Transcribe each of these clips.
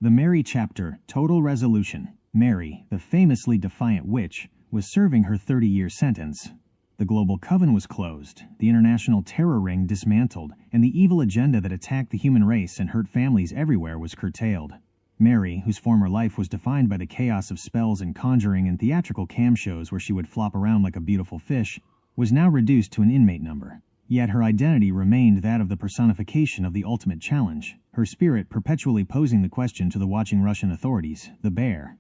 The Mary chapter, total resolution. Mary, the famously defiant witch, was serving her 30-year sentence. The global coven was closed, the international terror ring dismantled, and the evil agenda that attacked the human race and hurt families everywhere was curtailed. Mary, whose former life was defined by the chaos of spells and conjuring and theatrical cam shows where she would flop around like a beautiful fish, was now reduced to an inmate number. Yet her identity remained that of the personification of the ultimate challenge, her spirit perpetually posing the question to the watching Russian authorities, the bear.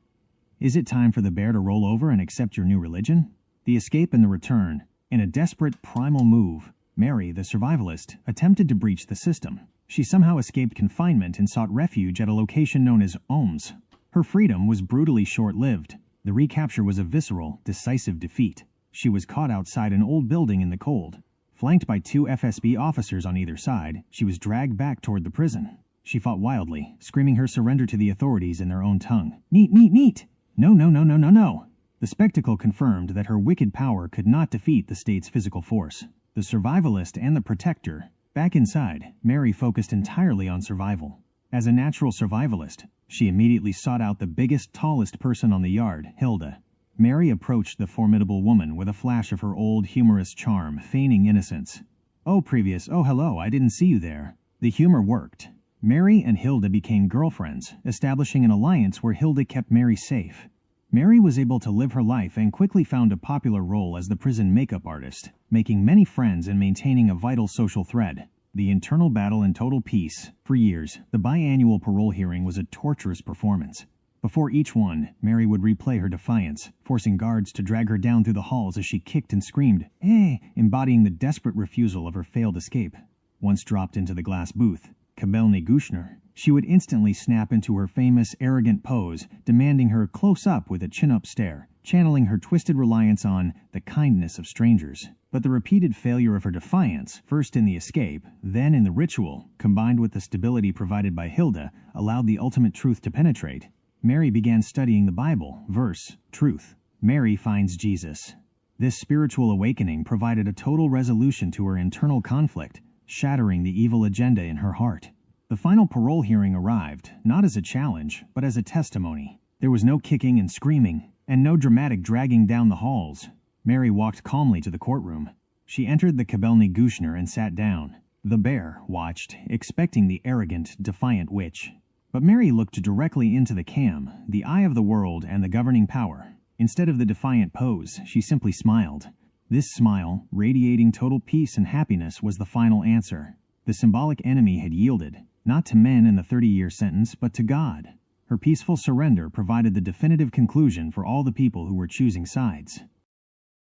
Is it time for the bear to roll over and accept your new religion? The escape and the return. In a desperate, primal move, Mary, the survivalist, attempted to breach the system. She somehow escaped confinement and sought refuge at a location known as OMS. Her freedom was brutally short-lived. The recapture was a visceral, decisive defeat. She was caught outside an old building in the cold. Flanked by 2 FSB officers on either side, she was dragged back toward the prison. She fought wildly, screaming her surrender to the authorities in their own tongue. Neat, neat, neat! No, no, no, no, no, no! The spectacle confirmed that her wicked power could not defeat the state's physical force. The survivalist and the protector. Back inside, Mary focused entirely on survival. As a natural survivalist, she immediately sought out the biggest, tallest person on the yard, Hilda. Mary approached the formidable woman with a flash of her old, humorous charm, feigning innocence. Oh, hello, I didn't see you there. The humor worked. Mary and Hilda became girlfriends, establishing an alliance where Hilda kept Mary safe. Mary was able to live her life and quickly found a popular role as the prison makeup artist, making many friends and maintaining a vital social thread. The internal battle and total peace. For years, the biannual parole hearing was a torturous performance. Before each one, Mary would replay her defiance, forcing guards to drag her down through the halls as she kicked and screamed, embodying the desperate refusal of her failed escape. Once dropped into the glass booth, Kabelny Gushner, she would instantly snap into her famous, arrogant pose, demanding her close up with a chin-up stare, channeling her twisted reliance on the kindness of strangers. But the repeated failure of her defiance, first in the escape, then in the ritual, combined with the stability provided by Hilda, allowed the ultimate truth to penetrate. Mary began studying the Bible, verse, truth. Mary finds Jesus. This spiritual awakening provided a total resolution to her internal conflict, shattering the evil agenda in her heart. The final parole hearing arrived, not as a challenge, but as a testimony. There was no kicking and screaming, and no dramatic dragging down the halls. Mary walked calmly to the courtroom. She entered the Kabelny Gushner and sat down. The bear watched, expecting the arrogant, defiant witch. But Mary looked directly into the cam, the eye of the world and the governing power. Instead of the defiant pose, she simply smiled. This smile, radiating total peace and happiness, was the final answer. The symbolic enemy had yielded, not to men in the 30-year sentence, but to God. Her peaceful surrender provided the definitive conclusion for all the people who were choosing sides.